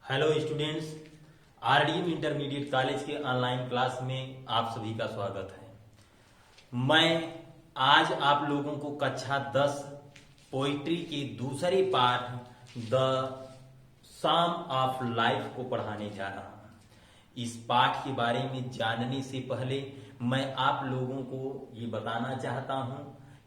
Hello students, RDM intermediate college के online class में आप सभी का स्वागत है। मैं आज आप लोगों को कक्षा 10 पोइट्री के दूसरे पाठ द साम ऑफ लाइफ को पढ़ाने जा रहा हूं। इस पाठ के बारे में जानने से पहले मैं आप लोगों को ये बताना चाहता हूं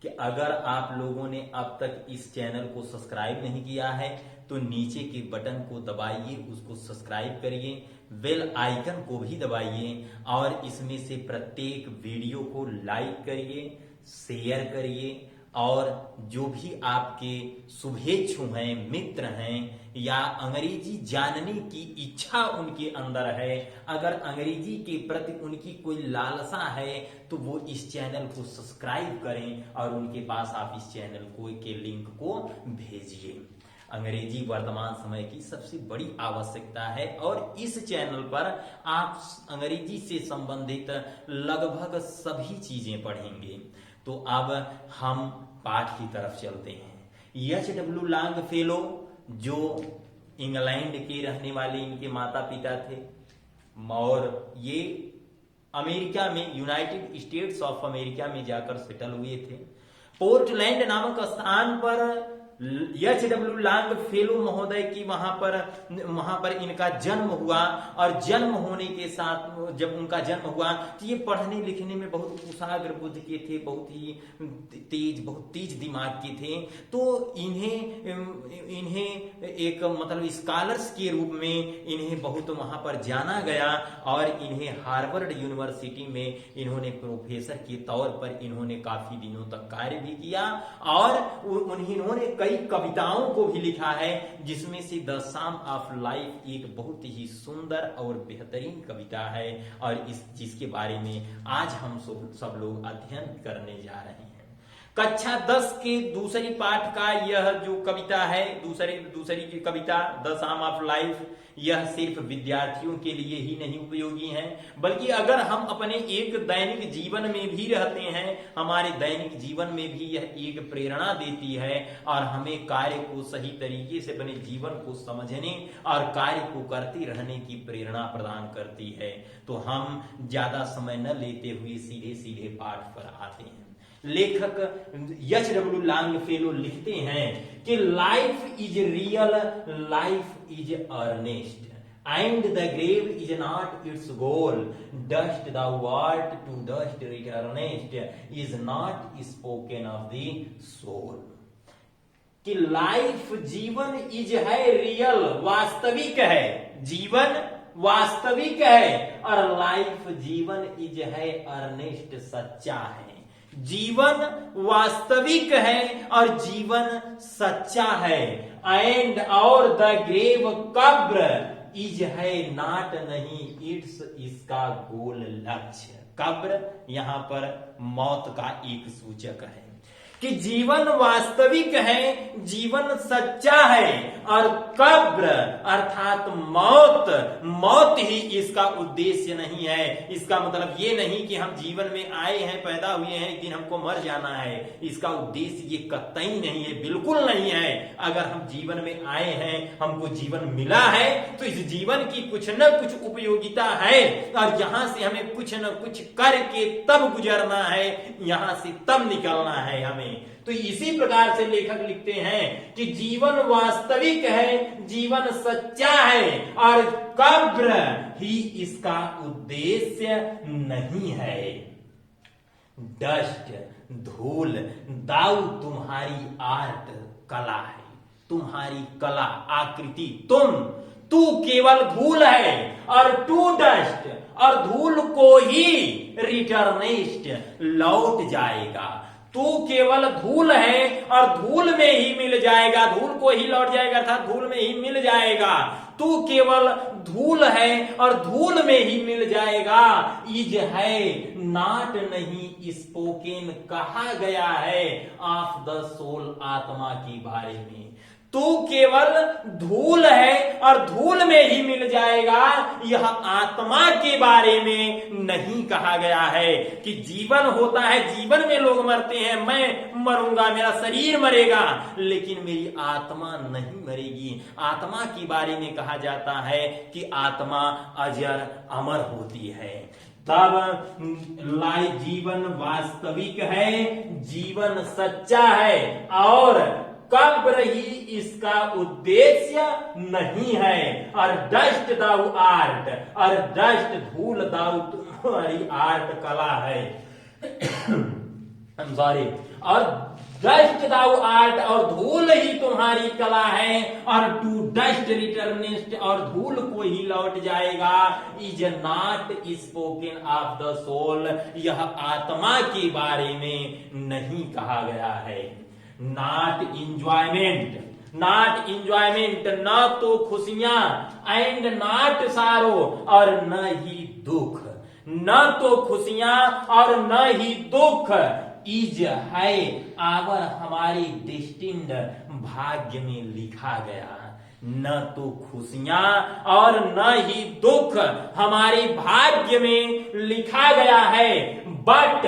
कि अगर आप लोगों ने अब तक इस चैनल को सब्सक्राइब नहीं किया है तो नीचे के बटन को दबाइए, उसको सब्सक्राइब करिए, बेल आइकन को भी दबाइए और इसमें से प्रत्येक वीडियो को लाइक करिए, शेयर करिए और जो भी आपके शुभेच्छु हैं, मित्र हैं या अंग्रेजी जानने की इच्छा उनके अंदर है, अगर अंग्रेजी के प्रति उनकी कोई लालसा है तो वो इस चैनल को सब्सक्राइब करें और उनके पास आप इस चैनल के लिंक को भेजिए। अंग्रेजी वर्तमान समय की सबसे बड़ी आवश्यकता है और इस चैनल पर आप अंग्रेजी से संबंधित लगभग सभी चीजें पढ़ेंगे। तो अब हम पाठ की तरफ चलते हैं। एच.डब्ल्यू. लॉन्गफेलो जो इंग्लैंड के रहने वाले इनके माता पिता थे और ये अमेरिका में यूनाइटेड स्टेट्स ऑफ अमेरिका में जाकर सेटल हुए थे। पोर्टलैंड नामक स्थान पर एच.डब्ल्यू. लॉन्गफेलो महोदय की वहां पर इनका जन्म हुआ और जन्म होने के साथ जब उनका जन्म हुआ तो ये पढ़ने लिखने में बहुत कुशाग्र बुद्धि के थे, बहुत तेज दिमाग के थे। तो इन्हें एक मतलब स्कॉलर्स के रूप में इन्हें बहुत वहां पर जाना गया और इन्हें हार्वर्ड यूनिवर्सिटी में इन्होंने प्रोफेसर के तौर पर इन्होंने काफी दिनों तक कार्य भी किया और इन्होंने कई कविताओं को भी लिखा है, जिसमें से द साम ऑफ लाइफ एक बहुत ही सुंदर और बेहतरीन कविता है और जिसके बारे में आज हम सब लोग अध्ययन करने जा रहे हैं। कक्षा 10 के दूसरी पाठ का यह जो कविता है, दूसरी की कविता द साम ऑफ लाइफ, यह सिर्फ विद्यार्थियों के लिए ही नहीं उपयोगी है, बल्कि अगर हम अपने एक दैनिक जीवन में भी रहते हैं, हमारे दैनिक जीवन में भी यह एक प्रेरणा देती है और हमें कार्य को सही तरीके से अपने जीवन को समझने और कार्य को करते रहने की प्रेरणा प्रदान करती है। तो हम ज्यादा समय न लेते हुए सीधे पाठ पर आते हैं। लेखक एच.डब्ल्यू. लॉन्गफेलो लिखते हैं कि life is real, life is earnest, and the grave is not its goal, dust the word to dust returnest, is not spoken of the soul. कि लाइफ जीवन इज है रियल, वास्तविक है, जीवन वास्तविक है और लाइफ जीवन इज है अर्नेस्ट, सच्चा है। जीवन वास्तविक है और जीवन सच्चा है। एंड और द ग्रेव कब्र इज है नॉट नहीं इट्स इसका गोल लक्ष्य। कब्र यहां पर मौत का एक सूचक है कि जीवन वास्तविक है, जीवन सच्चा है और कब्र अर्थात मौत ही इसका उद्देश्य नहीं है। इसका मतलब ये नहीं कि हम जीवन में आए हैं, पैदा हुए हैं, एक दिन हमको मर जाना है। इसका उद्देश्य ये कतई नहीं है, बिल्कुल नहीं है। अगर हम जीवन में आए हैं, हमको जीवन मिला है तो इस जीवन की कुछ न कुछ उपयोगिता है और यहां से हमें कुछ न कुछ करके तब गुजरना है, यहां से तब निकलना है हमें। तो इसी प्रकार से लेखक लिखते हैं कि जीवन वास्तविक है, जीवन सच्चा है और कब्र ही इसका उद्देश्य नहीं है। डस्ट धूल, दाऊ तुम्हारी आर्ट कला है, तुम्हारी कला आकृति, तू केवल धूल है और टू डस्ट और धूल को ही रिटर्नेस्ट लौट जाएगा। तू केवल धूल है और धूल में ही मिल जाएगा, धूल को ही लौट जाएगा अर्थात धूल में ही मिल जाएगा। तू केवल धूल है और धूल में ही मिल जाएगा। इज है नॉट नहीं स्पोकन कहा गया है ऑफ द सोल, आत्मा के बारे में। तू केवल धूल है और धूल में ही मिल जाएगा। यह आत्मा के बारे में नहीं कहा गया है कि जीवन होता है, जीवन में लोग मरते हैं, मैं मरूंगा, मेरा शरीर मरेगा, लेकिन मेरी आत्मा नहीं मरेगी। आत्मा के बारे में कहा जाता है कि आत्मा अजर अमर होती है। तब जीवन वास्तविक है, जीवन सच्चा है और कब्र ही इसका उद्देश्य नहीं है। और डस्ट दाउ आर्ट, और डस्ट धूल दाउ तुम्हारी आर्ट कला है। सॉरी, और डस्ट दाउ आर्ट, और धूल ही तुम्हारी कला है। और टू डस्ट रिटर्निस्ट, और धूल को ही लौट जाएगा। Is not spoken of the soul, यह आत्मा के बारे में नहीं कहा गया है। नॉट इंजॉयमेंट, नॉट इंजॉयमेंट, न तो खुशियां, एंड नॉट सारो, और न ही दुख, न तो खुशियां और न ही दुख। इज है आवर, हमारी डिस्टिंड, भाग्य में लिखा गया। न तो खुशियां और न ही दुख हमारे भाग्य में लिखा गया है। बट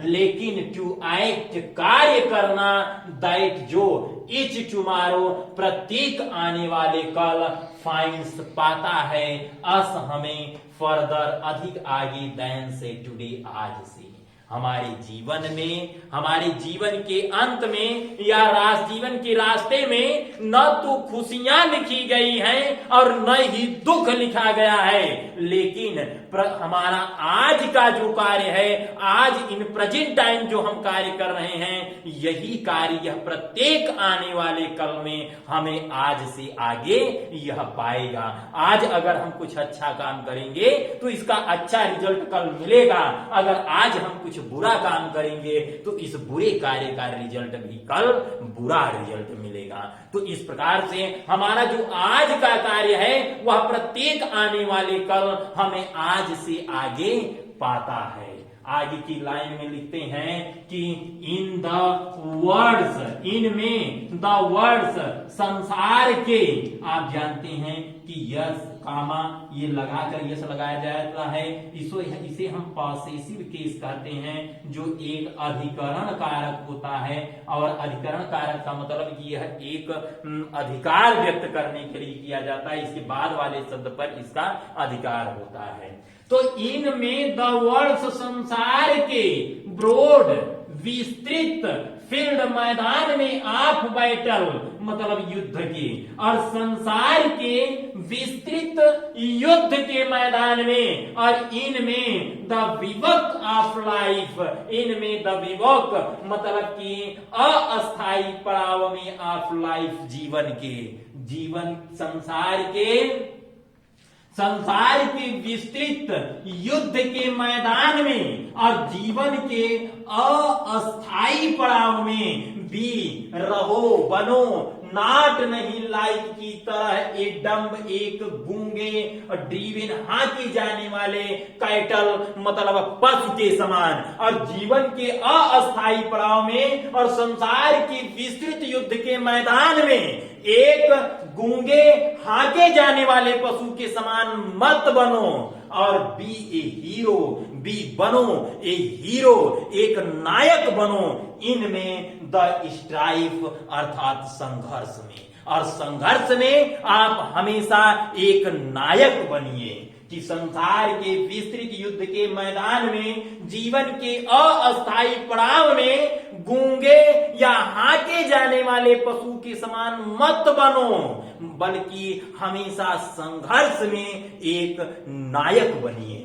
लेकिन टू एक्ट, कार्य करना, दैट जो, इच टुमारो, प्रत्येक आने वाले कल, फाइंस पाता है, अस हमें, फर्दर अधिक आगे, देन से, टुडे आज से। हमारे जीवन में, हमारे जीवन के अंत में या जीवन के रास्ते में न तो खुशियां लिखी गई हैं और न ही दुख लिखा गया है, लेकिन हमारा आज का जो कार्य है, आज इन प्रेजेंट टाइम जो हम कार्य कर रहे हैं, यही कार्य यह प्रत्येक आने वाले कल में हमें आज से आगे यह पाएगा। आज अगर हम कुछ अच्छा काम करेंगे तो इसका अच्छा रिजल्ट कल मिलेगा। अगर आज हम कुछ बुरा काम करेंगे तो इस बुरे कार्य का रिजल्ट भी कल बुरा रिजल्ट मिलेगा। तो इस प्रकार से हमारा जो आज का कार्य है वह प्रत्येक आने वाले कल हमें आज से आगे पाता है। आगे की लाइन में लिखते हैं कि इन द वर्ड्स, इनमें, द वर्ड्स, संसार के, आप जानते हैं कि यस कामा ये लगाकर यस लगाया जाता है, इसे हम पॉसेसिव केस कहते हैं, जो एक अधिकरण कारक होता है। और अधिकरण कारक का मतलब कि यह एक अधिकार व्यक्त करने के लिए किया जाता है, इसके बाद वाले शब्द पर इसका अधिकार होता है। तो इनमें द वर्ड्स, संसार के, ब्रॉड, विस्तृत, फील्ड, मैदान में, ऑफ बैटल मतलब युद्ध के, और संसार के विस्तृत युद्ध के मैदान में, और इनमें द विवक ऑफ लाइफ, इनमें द विवक मतलब कि अस्थायी पड़ाव में, ऑफ लाइफ जीवन के, जीवन संसार के विस्तृत युद्ध के मैदान में और जीवन के अस्थायी पड़ाव में भी रहो, बनो, नाट नहीं, लाइक की तरह एक डम्ब, एक गूंगे, ड्रीवन हाके जाने वाले, कैटल मतलब पशु के समान, और जीवन के अस्थायी पड़ाव में और संसार की विस्तृत युद्ध के मैदान में एक गूंगे हाके जाने वाले पशु के समान मत बनो, और बी ए हीरो, बी बनो ए हीरो, एक नायक बनो, इनमें द स्ट्राइफ अर्थात संघर्ष में, और संघर्ष में आप हमेशा एक नायक बनिए। कि संसार के विस्तृत युद्ध के मैदान में, जीवन के अस्थायी पड़ाव में गूंगे या हाके जाने वाले पशु के समान मत बनो, बल्कि हमेशा संघर्ष में एक नायक बनिए।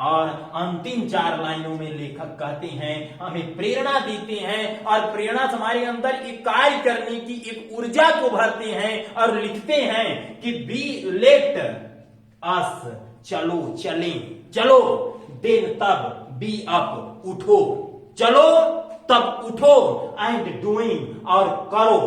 और अंतिम 4 लाइनों में लेखक कहते हैं, हमें प्रेरणा देते हैं, और प्रेरणा हमारे अंदर एक कार्य करने की एक ऊर्जा को भरते हैं, और लिखते हैं कि बी लेट अस, चलो चलें, चलो, देन तब, बी अप, उठो, चलो तब उठो, एंड डूइंग और करो,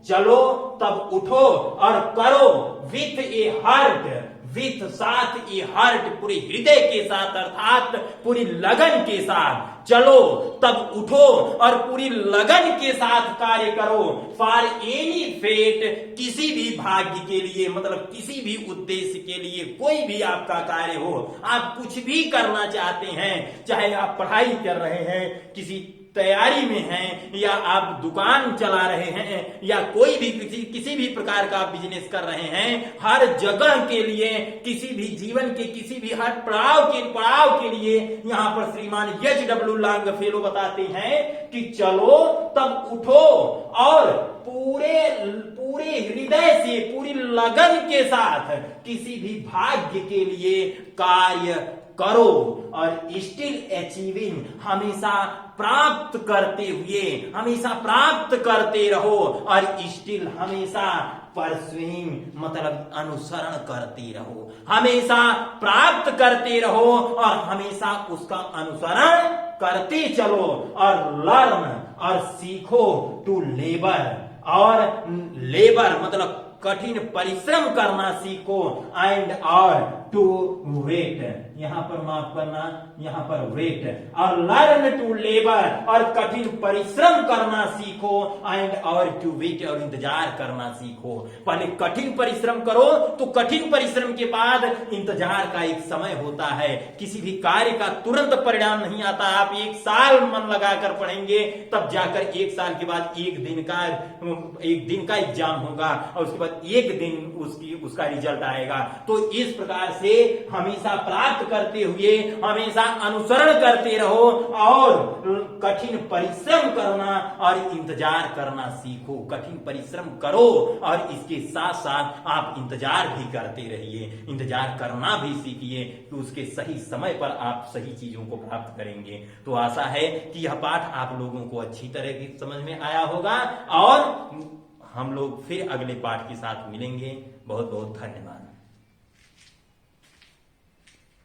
चलो तब उठो और करो, विथ ए हार्ट, विथ साथ ए हार्ट, पूरे हृदय के साथ अर्थात पूरी लगन के साथ चलो, तब उठो और पूरी लगन के साथ कार्य करो। फॉर एनी फेट, किसी भी भाग्य के लिए, मतलब किसी भी उद्देश्य के लिए, कोई भी आपका कार्य हो, आप कुछ भी करना चाहते हैं, चाहे आप पढ़ाई कर रहे हैं, किसी तैयारी में हैं, या आप दुकान चला रहे हैं, या कोई भी किसी भी प्रकार का बिजनेस कर रहे हैं, हर जगह के लिए, किसी भी जीवन के किसी भी हर पड़ाव के लिए यहां पर श्रीमान एच.डब्ल्यू. लॉन्गफेलो बताते हैं कि चलो तब उठो और पूरे हृदय से, पूरी लगन के साथ किसी भी भाग्य के लिए कार्य करो और स्टिल अचीविंग, हमेशा प्राप्त करते हुए, हमेशा प्राप्त करते रहो और स्टिल हमेशा परसुइंग, मतलब अनुसरण करते रहो, हमेशा प्राप्त करते रहो और हमेशा उसका अनुसरण करते चलो और लर्न और सीखो टू लेबर, और लेबर मतलब कठिन परिश्रम करना सीखो, एंड और टू वेट, यहां पर माफ करना, यहां पर वेट, और लर्न टू लेबर, और कठिन परिश्रम करना सीखो, एंड और टू वेट, और इंतजार करना सीखो। पहले कठिन परिश्रम करो, तो कठिन परिश्रम के बाद इंतजार का एक समय होता है। किसी भी कार्य का तुरंत परिणाम नहीं आता। आप 1 साल मन लगाकर पढ़ेंगे, तब जाकर 1 साल के बाद एक दिन का एग्जाम होगा और उसके बाद 1 दिन उसका रिजल्ट आएगा। तो इस प्रकार से हमेशा प्राप्त करते हुए हमेशा अनुसरण करते रहो और कठिन परिश्रम करना और इंतजार करना सीखो। कठिन परिश्रम करो और इसके साथ साथ आप इंतजार भी करते रहिए, इंतजार करना भी सीखिए कि उसके सही समय पर आप सही चीजों को प्राप्त करेंगे। तो आशा है कि यह पाठ आप लोगों को अच्छी तरह की समझ में आया होगा और हम लोग फिर अगले पाठ के साथ मिलेंगे। बहुत बहुत धन्यवाद।